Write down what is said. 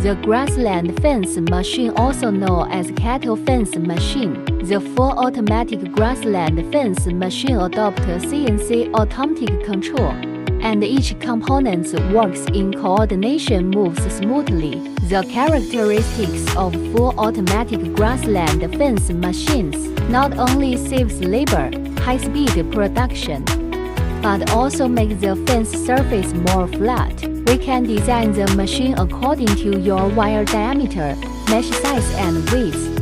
The grassland fence machine, also known as cattle fence machine. The full automatic grassland fence machine adopts CNC automatic control, and each component works in coordination, moves smoothly. The characteristics of full automatic grassland fence machines not only saves labor, high-speed production, but also make the fence surface more flat. We can design the machine according to your wire diameter, mesh size and width.